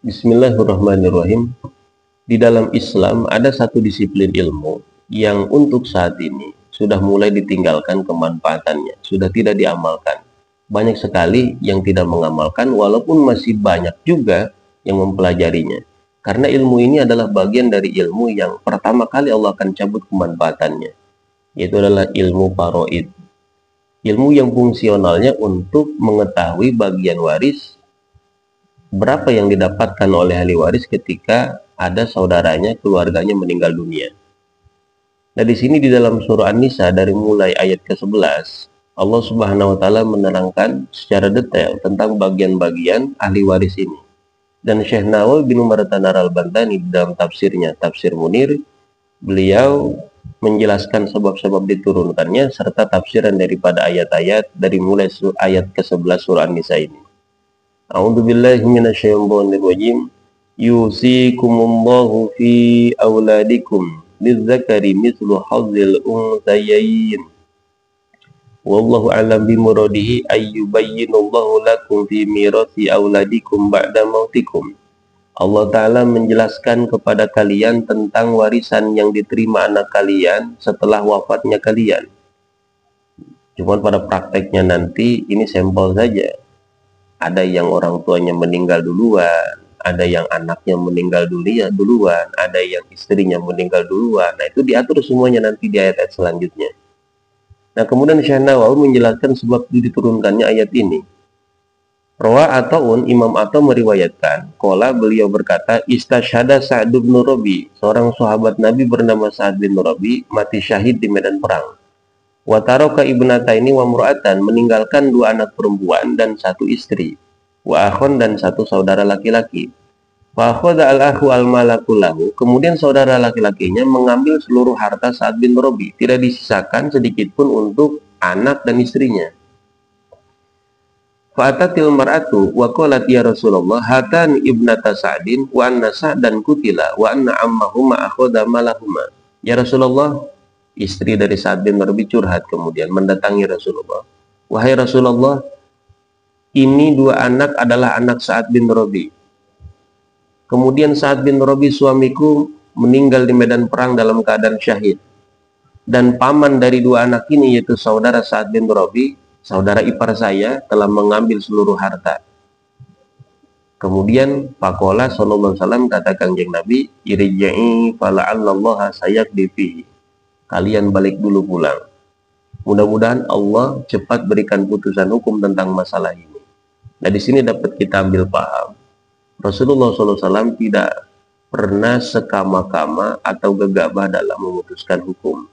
Bismillahirrahmanirrahim. Di dalam Islam ada satu disiplin ilmu yang untuk saat ini sudah mulai ditinggalkan kemanfaatannya, sudah tidak diamalkan. Banyak sekali yang tidak mengamalkan, walaupun masih banyak juga yang mempelajarinya. Karena ilmu ini adalah bagian dari ilmu yang pertama kali Allah akan cabut kemanfaatannya, yaitu adalah ilmu faraid. Ilmu yang fungsionalnya untuk mengetahui bagian waris, berapa yang didapatkan oleh ahli waris ketika ada saudaranya, keluarganya meninggal dunia. Nah, di sini di dalam surah An-Nisa dari mulai ayat ke-11, Allah Subhanahu wa taala menerangkan secara detail tentang bagian-bagian ahli waris ini. Dan Syekh Nawawi bin Martanar al-Bantani dalam tafsirnya, Tafsir Munir, beliau menjelaskan sebab-sebab diturunkannya serta tafsiran daripada ayat-ayat dari mulai ayat ke-11 surah An-Nisa ini. A'udzu billahi minasyaitonir rajim. Yusikumullahu fi auladikum lizzakari mithlu hadzil unthayayn. Wallahu a'lam bimuradihi ayyubayyinallahu lakum fi mirasi auladikum ba'da mautikum. Allah Ta'ala menjelaskan kepada kalian tentang warisan yang diterima anak kalian setelah wafatnya kalian. Cuman pada prakteknya nanti ini sampel saja. Ada yang orang tuanya meninggal duluan, ada yang anaknya meninggal duluan, ada yang istrinya meninggal duluan. Nah, itu diatur semuanya nanti di ayat-ayat selanjutnya. Nah, kemudian Syekh Nawawi menjelaskan sebab diturunkannya ayat ini. Rawa Ata'un, Imam Ata meriwayatkan, qala beliau berkata, istasyhada Sa'd bin Rabi, seorang sahabat Nabi bernama Sa'd bin Rabi, mati syahid di medan perang. Wa taraka ibnataini wa mur'atan, meninggalkan dua anak perempuan dan satu istri. Wa akhon, dan satu saudara laki-laki. Fa akhadha al-akhu al-malaku lahu, kemudian saudara laki-lakinya mengambil seluruh harta Sa'd bin Rabi, tidak disisakan sedikit pun untuk anak dan istrinya. Fa atatil mar'atu wa qalat ya Rasulullah hatan ibnata Sa'din wa anna Sa'dan kutila wa anna ammahuma akhadha malahuma. Ya Rasulullah, istri dari Sa'd bin Rabi curhat kemudian mendatangi Rasulullah. Wahai Rasulullah, ini dua anak adalah anak Sa'd bin Rabi. Kemudian Sa'd bin Rabi suamiku meninggal di medan perang dalam keadaan syahid. Dan paman dari dua anak ini yaitu saudara Sa'd bin Rabi, saudara ipar saya, telah mengambil seluruh harta. Kemudian faqala sallallahu alaihi wasallam, kata Kanjeng Nabi, irji'i fala'allallaha sayaqdi fihi. Kalian balik dulu pulang. Mudah-mudahan Allah cepat berikan putusan hukum tentang masalah ini. Nah, di sini dapat kita ambil paham. Rasulullah SAW tidak pernah sekama-kama atau gegabah dalam memutuskan hukum.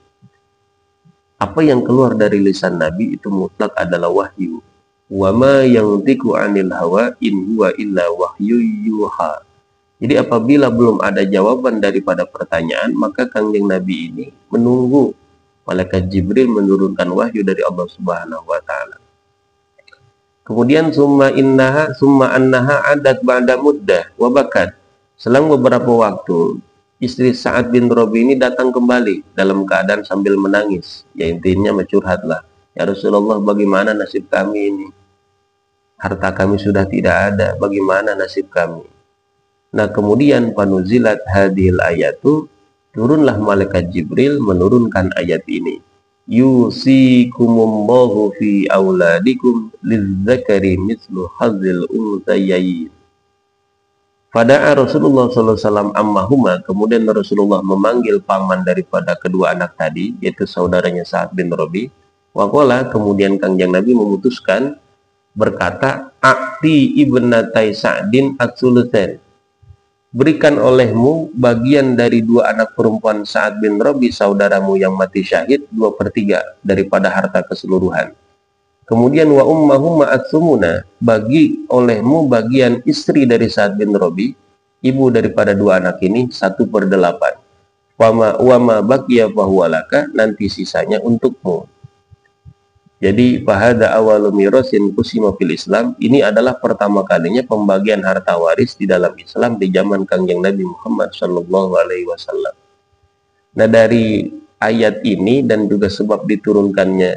Apa yang keluar dari lisan Nabi itu mutlak adalah wahyu. Wa ma yantiqu 'anil hawa in huwa illa wahyu yuha. Jadi apabila belum ada jawaban daripada pertanyaan, maka Kanjeng Nabi ini menunggu malaikat Jibril menurunkan wahyu dari Allah Subhanahu wa taala. Kemudian summa annaha adat ba'da muddah wa bakat. Selang beberapa waktu, istri Sa'd bin Rabi ini datang kembali dalam keadaan sambil menangis. Ya, intinya mencurhatlah. Ya Rasulullah, bagaimana nasib kami ini? Harta kami sudah tidak ada, bagaimana nasib kami? Nah, kemudian panuzilat hadhil ayatu, turunlah malaikat Jibril menurunkan ayat ini. Yusikumullahu fi auladikum lizzakari mislu hadzil unthayayn. Fada'a Rasulullah SAW ammahuma, kemudian Rasulullah memanggil paman daripada kedua anak tadi, yaitu saudaranya Sa'd bin Rabi. Waqala, kemudian Kanjeng Nabi memutuskan berkata, A'ti ibnatai Sa'din as-sulusain. Berikan olehmu bagian dari dua anak perempuan Sa'd bin Rabi, saudaramu yang mati syahid, 2/3 daripada harta keseluruhan. Kemudian wa ummahuma as-sumuna, bagi olehmu bagian istri dari Sa'd bin Rabi, ibu daripada dua anak ini, 1/8. Wa ma baqiya fahuwa laka, nanti sisanya untukmu. Jadi fahada awalu mirasin qusima fil Islam, ini adalah pertama kalinya pembagian harta waris di dalam Islam di zaman Kangjeng Nabi Muhammad sallallahu alaihi wasallam. Nah, dari ayat ini dan juga sebab diturunkannya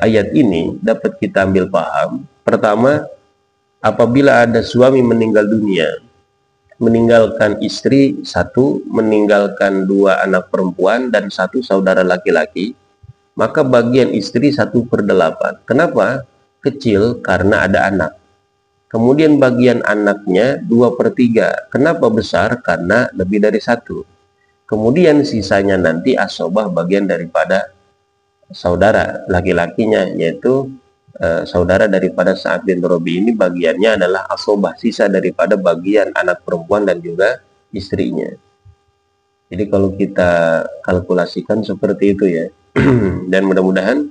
ayat ini dapat kita ambil paham. Pertama, apabila ada suami meninggal dunia, meninggalkan istri satu, meninggalkan dua anak perempuan dan satu saudara laki-laki, maka bagian istri 1/8. Kenapa? Kecil karena ada anak. Kemudian bagian anaknya 2/3. Kenapa besar? Karena lebih dari satu. Kemudian sisanya nanti asobah bagian daripada saudara laki-lakinya, yaitu saudara daripada Sa'ad bin Rabi ini bagiannya adalah asobah, sisa daripada bagian anak perempuan dan juga istrinya. Jadi kalau kita kalkulasikan seperti itu ya. Dan mudah-mudahan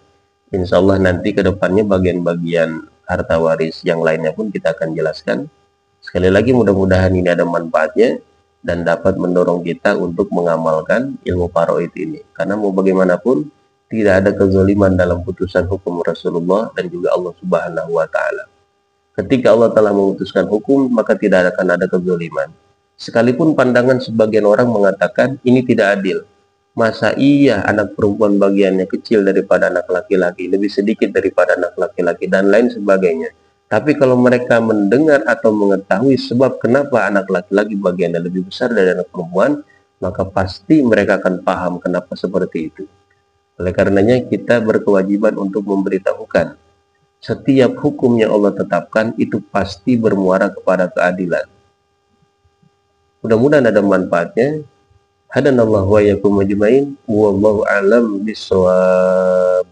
insya Allah nanti ke depannya bagian-bagian harta waris yang lainnya pun kita akan jelaskan. Sekali lagi mudah-mudahan ini ada manfaatnya dan dapat mendorong kita untuk mengamalkan ilmu faraid ini. Karena mau bagaimanapun tidak ada kezaliman dalam putusan hukum Rasulullah dan juga Allah Subhanahu wa taala. Ketika Allah telah memutuskan hukum, maka tidak akan ada kezaliman. Sekalipun pandangan sebagian orang mengatakan ini tidak adil. Masa iya anak perempuan bagiannya kecil daripada anak laki-laki, lebih sedikit daripada anak laki-laki, dan lain sebagainya. Tapi kalau mereka mendengar atau mengetahui sebab kenapa anak laki-laki bagiannya lebih besar dari anak perempuan, maka pasti mereka akan paham kenapa seperti itu. Oleh karenanya kita berkewajiban untuk memberitahukan setiap hukum yang Allah tetapkan itu pasti bermuara kepada keadilan. Mudah-mudahan ada manfaatnya. Hadanallahu wa iyyakum ajmain. Wallahu a'lam bishawab.